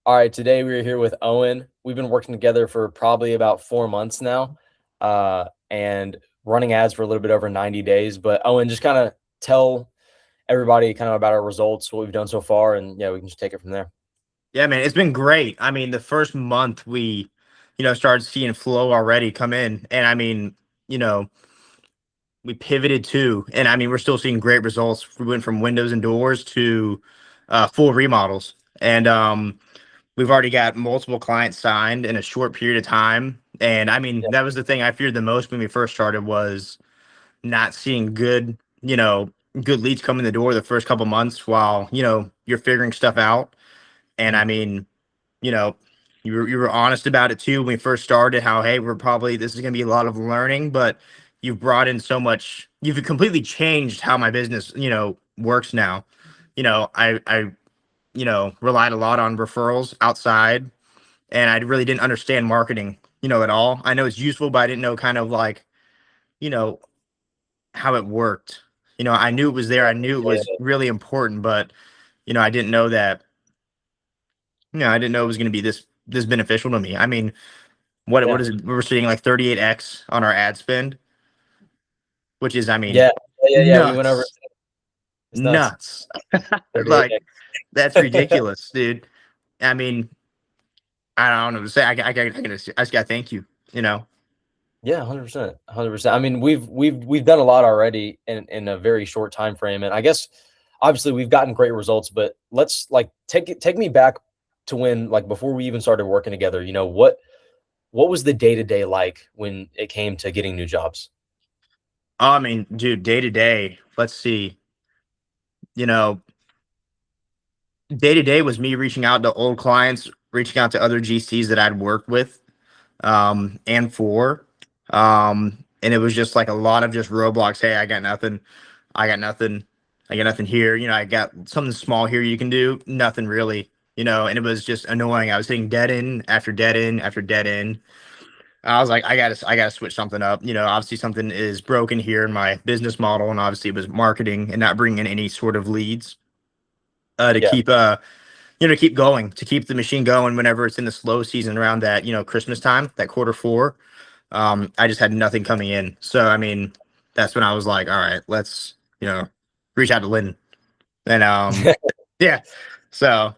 All right, today we're here with Owen. We've been working together for probably about 4 months now, and running ads for a little bit over 90 days. But Owen, just kind of tell everybody kind of about our results, what we've done so far, and yeah, we can just take it from there. Yeah, man, it's been great. I mean, the first month we, started seeing flow already come in. And I mean, you know, we pivoted too. And I mean, we're still seeing great results. We went from windows and doors to full remodels. And we've already got multiple clients signed in a short period of time. And I mean, Yeah, that was the thing I feared the most when we first started was not seeing good leads come in the door the first couple months while, you're figuring stuff out. And I mhm, mean, you know, you were honest about it too when we first started. How hey, this is going to be a lot of learning, but you've brought in so much. You've completely changed how my business works now. I relied a lot on referrals outside, and I really didn't understand marketing at all. I know it's useful, but I didn't know kind of like you know how it worked. I knew it was there. I knew it yeah, was really important, but I didn't know that. I didn't know it was going to be this beneficial to me. I mean, what yeah, is it? We're seeing like 38x on our ad spend, which is, I mean, yeah, yeah. We went over. nuts, It's nuts. nuts. 38. Like that's ridiculous, dude. I mean, I don't know what to say. I just gotta thank you. Yeah, 100%, 100%. I mean, we've done a lot already in a very short time frame, and I guess obviously we've gotten great results. But let's like take me back to when like before we even started working together. What was the day to day like when it came to getting new jobs? I mean, dude, day to day. Let's see. You know, Day to day was me reaching out to old clients, reaching out to other GCs that I'd worked with, and for, and it was just like a lot of just roadblocks. Hey, I got nothing. I got nothing. I got nothing here. I got something small here you can do. Nothing really. And it was just annoying. I was hitting dead end after dead end after dead end. I was like, I gotta switch something up. Obviously something is broken here in my business model, and obviously it was marketing and not bringing in any sort of leads to Yeah, keep going, to keep the machine going whenever it's in the slow season around that Christmas time, that quarter four. I just had nothing coming in. So I mean, that's when I was like, all right, let's reach out to Lyndon. And yeah. So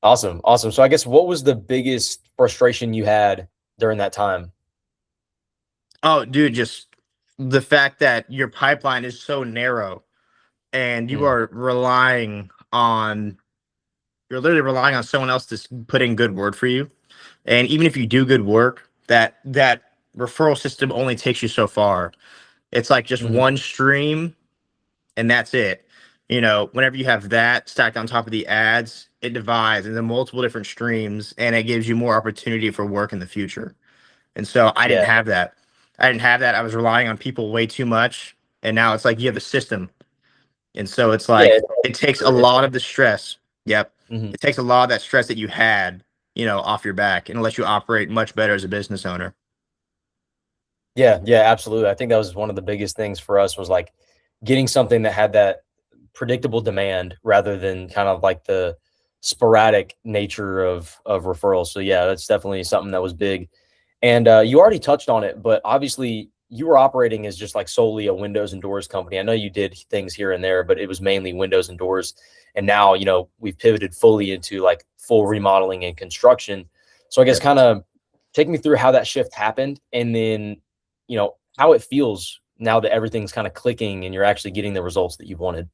awesome, awesome. So I guess what was the biggest frustration you had during that time? oh dude, just the fact that your pipeline is so narrow and you Mm, are relying on you're literally relying on someone else to put in good word for you. And even if you do good work, that referral system only takes you so far. It's like just mhm. one stream and that's it. Whenever you have that stacked on top of the ads, it divides into multiple different streams and it gives you more opportunity for work in the future. And so I didn't Yeah, have that. I didn't have that. I was relying on people way too much. And now it's like you have a system. And so it's yeah. like it takes a It's lot of the stress. Yep. mhm. It takes a lot of that stress that you had, off your back and lets you operate much better as a business owner. Yeah, yeah, absolutely. I think that was one of the biggest things for us was like getting something that had that predictable demand rather than kind of like the sporadic nature of referrals. So yeah, that's definitely something that was big. And you already touched on it, but obviously you were operating as just like solely a windows and doors company. I know you did things here and there, but it was mainly windows and doors. And now, we've pivoted fully into like full remodeling and construction. So I guess Yeah, kind of take me through how that shift happened and then, how it feels now that everything's kind of clicking and you're actually getting the results that you've wanted.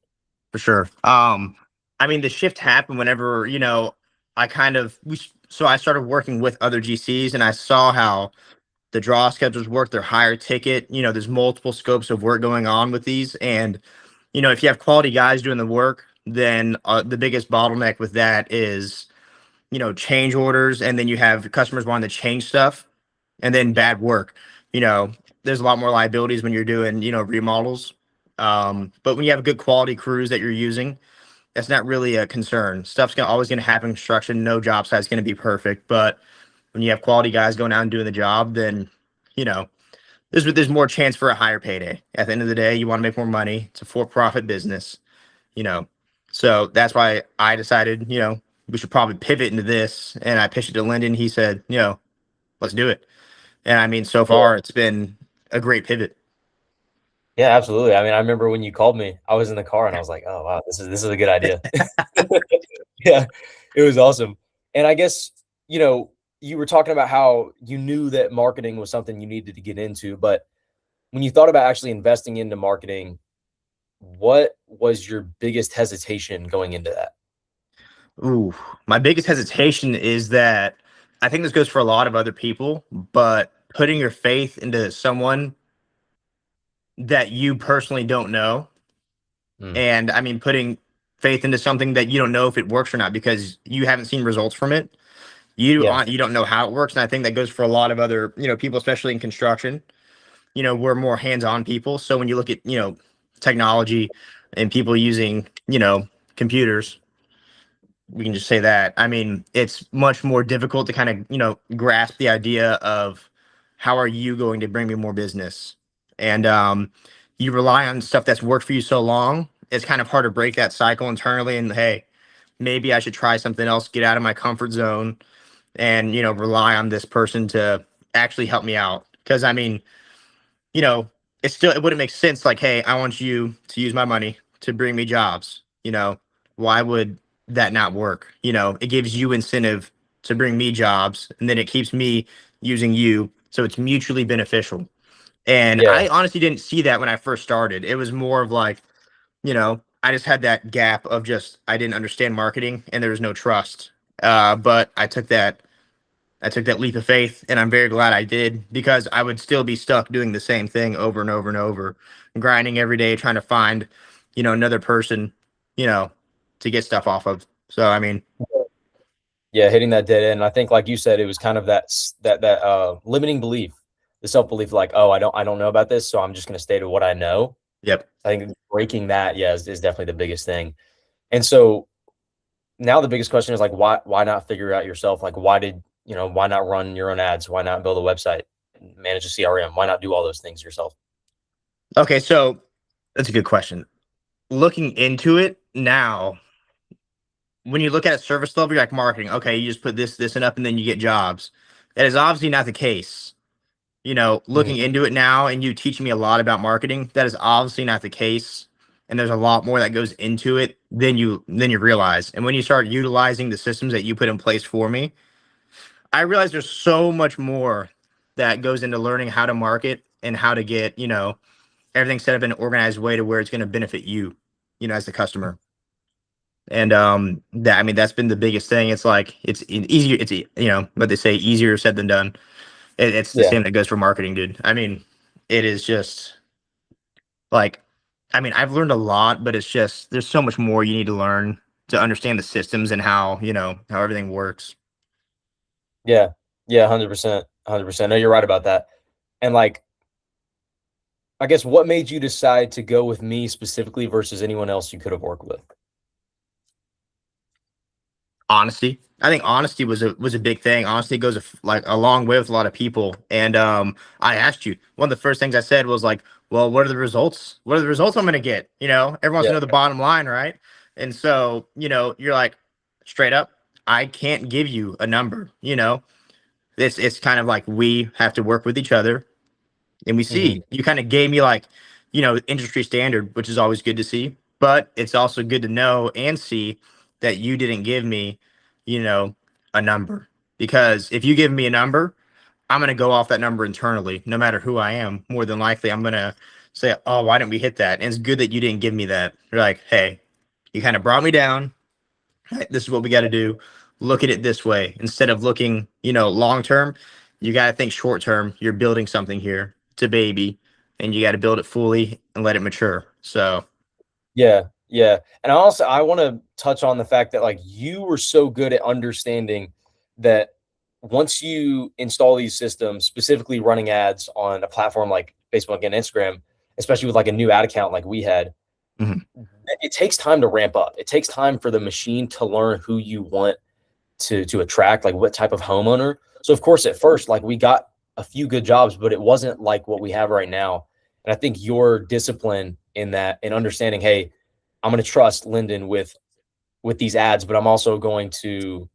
for sure. I mean, the shift happened whenever, I kind of so I started working with other GCs and I saw how the draw schedules work. They're higher ticket. There's multiple scopes of work going on with these, and if you have quality guys doing the work, then the biggest bottleneck with that is change orders, and then you have customers wanting to change stuff, and then bad work. You know, there's a lot more liabilities when you're doing remodels. But when you have good quality crews that you're using, that's not really a concern. Always going to happen in construction. No job site is going to be perfect, but when you have quality guys going out and doing the job, then you know there's more chance for a higher payday. At the end of the day, you want to make more money. It's a for-profit business, you know. So that's why I decided, we should probably pivot into this. And I pitched it to Lyndon. He said, let's do it. And I mean, so far it's been a great pivot. Yeah, absolutely. I mean, I remember when you called me, I was in the car and I was like, "Oh wow, this is a good idea." Yeah, it was awesome. And I guess, you were talking about how you knew that marketing was something you needed to get into, but when you thought about actually investing into marketing, what was your biggest hesitation going into that? Ooh, my biggest hesitation is that I think this goes for a lot of other people, but putting your faith into someone that you personally don't know. Mm, And I mean, putting faith into something that you don't know if it works or not because you haven't seen results from it. yeah, You don't know how it works. And I think that goes for a lot of other, people, especially in construction. We're more hands-on people. So when you look at, technology and people using, computers, we can just say that. I mean, it's much more difficult to kind of, grasp the idea of how are you going to bring me more business? And you rely on stuff that's worked for you so long. It's kind of hard to break that cycle internally. And hey, maybe I should try something else, get out of my comfort zone, and rely on this person to actually help me out. Because I mean, you know, it wouldn't make sense. Like, hey, I want you to use my money to bring me jobs. Why would that not work? It gives you incentive to bring me jobs, and then it keeps me using you, so it's mutually beneficial. And yeah, I honestly didn't see that when I first started. It was more of like, I just had that gap of just I didn't understand marketing and there was no trust. But I took that leap of faith, and I'm very glad I did because I would still be stuck doing the same thing over and over and over, grinding every day, trying to find, another person, you know, to get stuff off of. So, I mean, yeah, hitting that dead end. I think, like you said, it was kind of that limiting belief, the self belief, like, oh, I don't know about this, so I'm just going to stay to what I know. yep. I think breaking that, yeah, is definitely the biggest thing. And so now the biggest question is like, why not figure it out yourself? Like, why not run your own ads? Why not build a website, manage a CRM? Why not do all those things yourself? Okay, so that's a good question. Looking into it now, when you look at a service level, you're like marketing. Okay, you just put this, and up, and then you get jobs. That is obviously not the case. Mhm. Looking into it now and you teaching me a lot about marketing, that is obviously not the case. And there's a lot more that goes into it than you realize. And when you start utilizing the systems that you put in place for me, I realize there's so much more that goes into learning how to market and how to get, everything set up in an organized way to where it's going to benefit you, as the customer. And that I mean that's been the biggest thing. It's like easier. It's what they say, easier said than done. It's the Yeah, same that goes for marketing, dude. I mean, it is just like, I mean, I've learned a lot, but it's just there's so much more you need to learn to understand the systems and how everything works. yeah, yeah, 100%, 100%. No, you're right about that. And like, I guess what made you decide to go with me specifically versus anyone else you could have worked with? Honesty. I think honesty was a big thing. Honesty goes like a long way with a lot of people. And I asked you one of the first things I said was like, well, what are the results? What are the results I'm going to get? Everyone wants Yeah, to know the bottom line, right? And so you're like straight up, I can't give you a number. It's kind of like we have to work with each other, and we mhm, see you kind of gave me like industry standard, which is always good to see, but it's also good to know and see that you didn't give me you know a number, because if you give me a number, I'm going to go off that number internally no matter who I am. More than likely I'm going to say, oh, why didn't we hit that? And it's good that you didn't give me that. You're like, hey, you kind of brought me down. Right, this is what we got to do. Look at it this way instead of looking, long term. You got to think short term. You're building something here. It's a baby, and you got to build it fully and let it mature. So, yeah, yeah. And I want to touch on the fact that like you were so good at understanding that once you install these systems, specifically running ads on a platform like Facebook and Instagram, especially with like a new ad account like we had, mhm. it takes time to ramp up. It takes time for the machine to learn who you want to attract, like what type of homeowner. So of course, at first, like we got a few good jobs, but it wasn't like what we have right now. And I think your discipline in that and understanding, hey, I'm going to trust Lyndon with with these ads, but I'm also going to,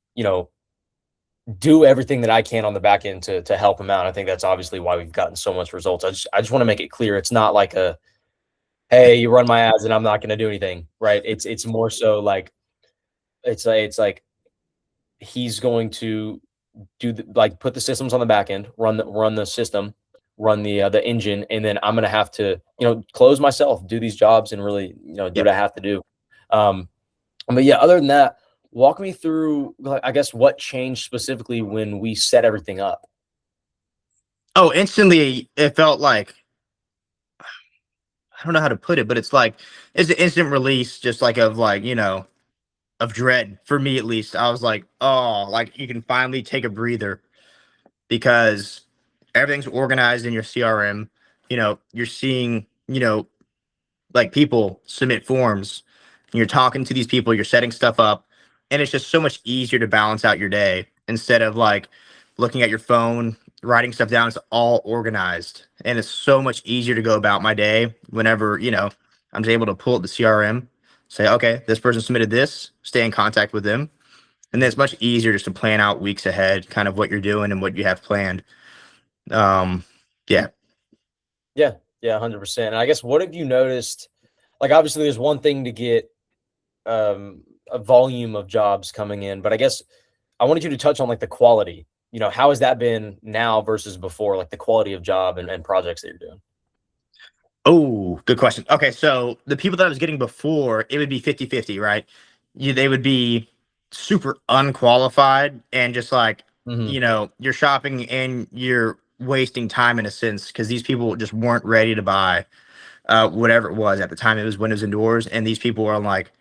do everything that I can on the back end to help them out. I think that's obviously why we've gotten so much results. I just want to make it clear it's not like a, hey, you run my ads and I'm not going to do anything, right? It's more so like it's like he's going to put the systems on the back end, run the system, run the engine, and then I'm gonna have to close myself, do these jobs, and really do Yeah. what I have to do. Um, but yeah, other than that, walk me through, like, I guess, what changed specifically when we set everything up. Oh, instantly it felt like, I don't know how to put it, but it's like it's an instant release, just like of like, of dread for me at least. I was like, oh, like you can finally take a breather because everything's organized in your CRM. You're seeing, like people submit forms, and you're talking to these people, you're setting stuff up, and it's just so much easier to balance out your day instead of like looking at your phone, writing stuff down. It's all organized, and it's so much easier to go about my day whenever I'm just able to pull up the CRM, say, okay, this person submitted this, stay in contact with them, and then it's much easier just to plan out weeks ahead, kind of what you're doing and what you have planned. Um, yeah. Yeah, yeah, 100%. And I guess, what have you noticed? Like, obviously, there's one thing to get a volume of jobs coming in, but I guess I wanted you to touch on, like, the quality. How has that been now versus before, like the quality of job and projects that you're doing? Oh, good question. Okay, so the people that I was getting before, it would be 50-50, right? They would be super unqualified and just like, Hmm. you're shopping and you're wasting time in a sense because these people just weren't ready to buy whatever it was at the time. It was windows and doors, and these people were like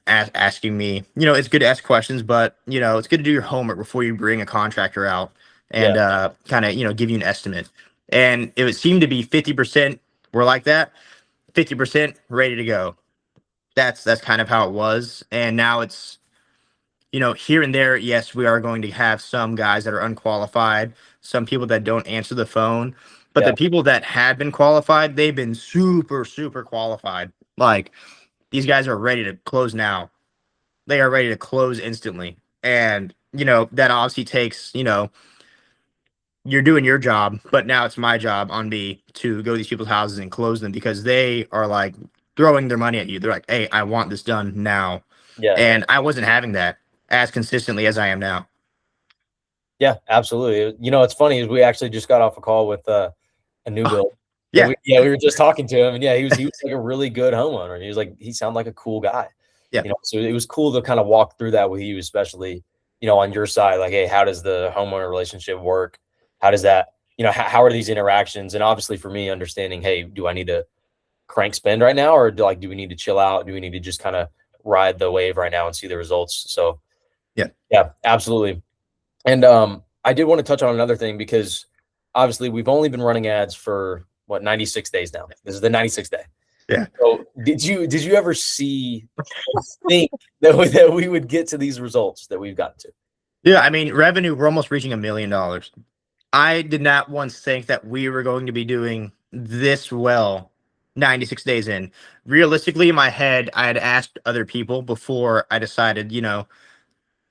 asking me, it's good to ask questions, but it's good to do your homework before you bring a contractor out Yeah, and kind of give you an estimate. And it would seem to be 50% were like that, 50% ready to go. That's kind of how it was. And now it's, here and there, yes, we are going to have some guys that are unqualified, some people that don't answer the phone. But yeah, the people that have been qualified, they've been super, super qualified. Like these guys are ready to close now. They are ready to close instantly. And, that obviously takes, you're doing your job, but now it's my job on me to go to these people's houses and close them because they are like throwing their money at you. They're like, hey, I want this done now. yeah, And I wasn't having that as consistently as I am now. yeah, absolutely. It's funny is we actually just got off a call with a new Oh, build. And yeah. we were just talking to him, and yeah, he was like a really good homeowner. He sounded like a cool guy. Yeah. So it was cool to kind of walk through that with you, especially, on your side, like, hey, how does the homeowner relationship work? How does that, how are these interactions? And obviously for me, understanding, hey, do I need to crank spend right now, or do we need to chill out? Do we need to just kind of ride the wave right now and see the results? So Yeah. yeah, absolutely. And I did want to touch on another thing, because obviously we've only been running ads for what, 96 days now. This is the 96th day. Yeah. So did you ever see or think that we would get to these results that we've gotten to? Yeah. I mean, revenue, we're almost reaching $1 million. I did not once think that we were going to be doing this well 96 days in. Realistically, in my head, I had asked other people before I decided,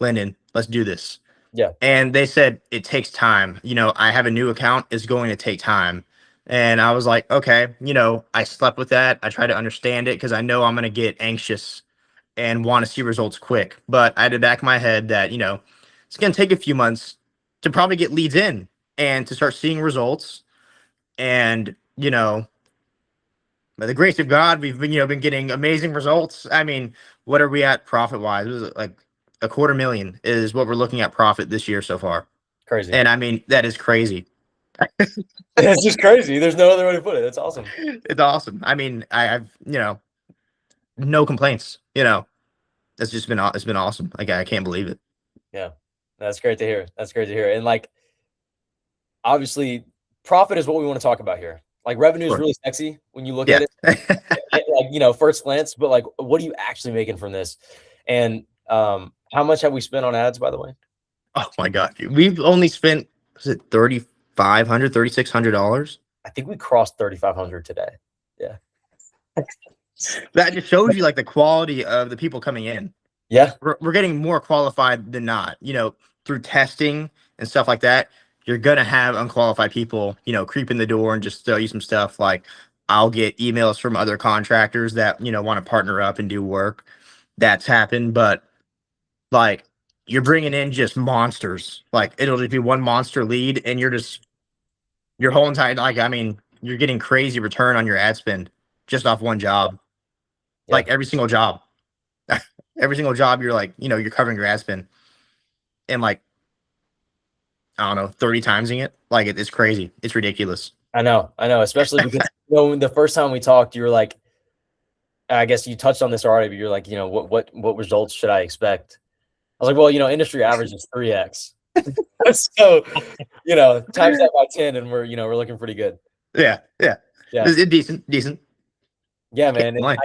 Lyndon, let's do this. Yeah, And they said it takes time. I have a new account, it's going to take time. And I was like, okay, I slept with that. I try to understand it because I know I'm going to get anxious and want to see results quick. But I had to back my head that, it's going to take a few months to probably get leads in and to start seeing results. And, by the grace of God, we've been getting amazing results. I mean, what are we at profit wise? It was like a quarter million is what we're looking at profit this year so far. crazy. And I mean, that is crazy. It's just crazy. There's no other way to put it. That's awesome. It's awesome. I mean, I've, no complaints. It's been awesome. Like I can't believe it. Yeah, that's great to hear. That's great to hear. And, like, obviously, profit is what we want to talk about here. Like, revenue is Sure. really sexy when you look Yeah. at it, like, first glance, but, like, what are you actually making from this? And how much have we spent on ads, by the way? Oh my God. We've only spent, was it $3,600? I think we crossed 3,500 today. Yeah. That just shows you like the quality of the people coming in. Yeah. We're getting more qualified than not. Through testing and stuff like that, you're gonna have unqualified people, creep in the door and just sell you some stuff. Like I'll get emails from other contractors that want to partner up and do work. That's happened, but like you're bringing in just monsters. Like it'll just be one monster lead, and you're just your whole entire you're getting crazy return on your ad spend just off one job. Yeah. Like every single job, every single job, you're like you're covering your ad spend, and like I don't know, 30 timesing it. Like it's crazy. It's ridiculous. I know. I know. Especially because, the first time we talked, you were like, I guess you touched on this already, but you're like, what results should I expect? I was like, well, industry average is 3x. So, times that by 10 and we're looking pretty good. Yeah, yeah. Yeah. It's decent. Yeah, Can't man. And complain.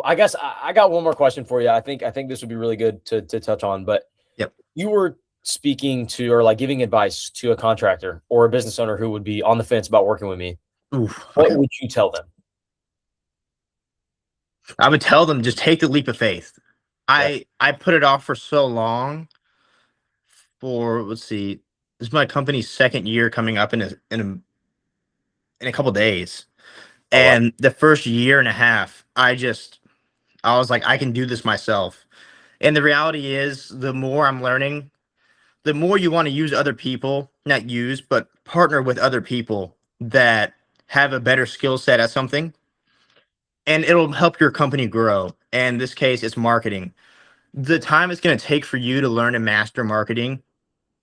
I guess I got one more question for you. I think this would be really good to touch on, but Yep. you were speaking to, or like giving advice to a contractor or a business owner who would be on the fence about working with me. Oof. What Okay. would you tell them? I would tell them just take the leap of faith. Yeah. I put it off for so long. For let's see, this is my company's second year coming up in a couple days, Oh, wow. and the first year and a half, I was like, I can do this myself. And the reality is, the more I'm learning, the more you want to use other people, not use, but partner with other people that have a better skill set at something, and it'll help your company grow. And in this case, it's marketing. The time it's going to take for you to learn and master marketing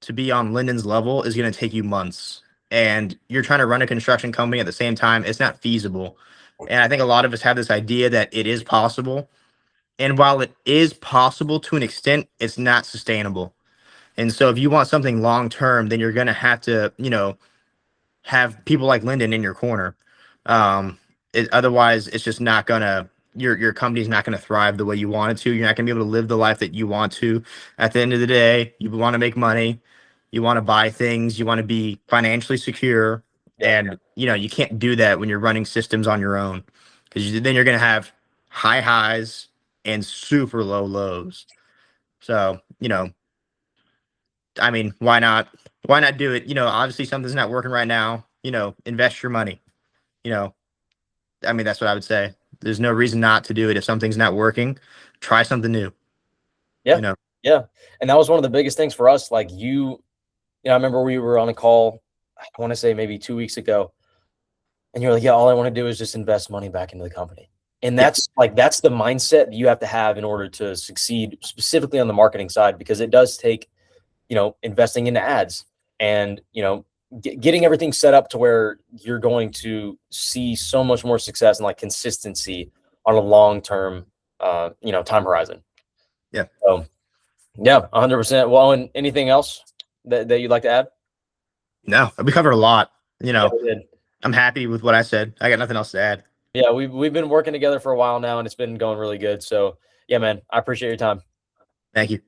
to be on Lyndon's level is going to take you months. And you're trying to run a construction company at the same time. It's not feasible. And I think a lot of us have this idea that it is possible. And while it is possible to an extent, it's not sustainable. And so if you want something long term, then you're going to have to, have people like Lyndon in your corner. Otherwise, it's just not gonna your company's not gonna thrive the way you want it to. You're not gonna be able to live the life that you want to. At the end of the day, you want to make money, you want to buy things, you want to be financially secure, Yeah. and you can't do that when you're running systems on your own, because then you're gonna have high highs and super low lows. So I mean, why not? Why not do it? Obviously something's not working right now. Invest your money. You know, I mean, that's what I would say. There's no reason not to do it. If something's not working, try something new. Yeah. You know, Yeah. And that was one of the biggest things for us. Like I remember we were on a call, I want to say maybe 2 weeks ago, and you're like, yeah, all I want to do is just invest money back into the company. And yeah, that's the mindset that you have to have in order to succeed, specifically on the marketing side, because it does take, investing into ads and, getting everything set up to where you're going to see so much more success and like consistency on a long-term, time horizon. yeah. So yeah, 100%. Well, and anything else that you'd like to add? No, we covered a lot. Yeah, we did. I'm happy with what I said. I got nothing else to add. Yeah, we've been working together for a while now, and it's been going really good. So yeah, man, I appreciate your time. Thank you.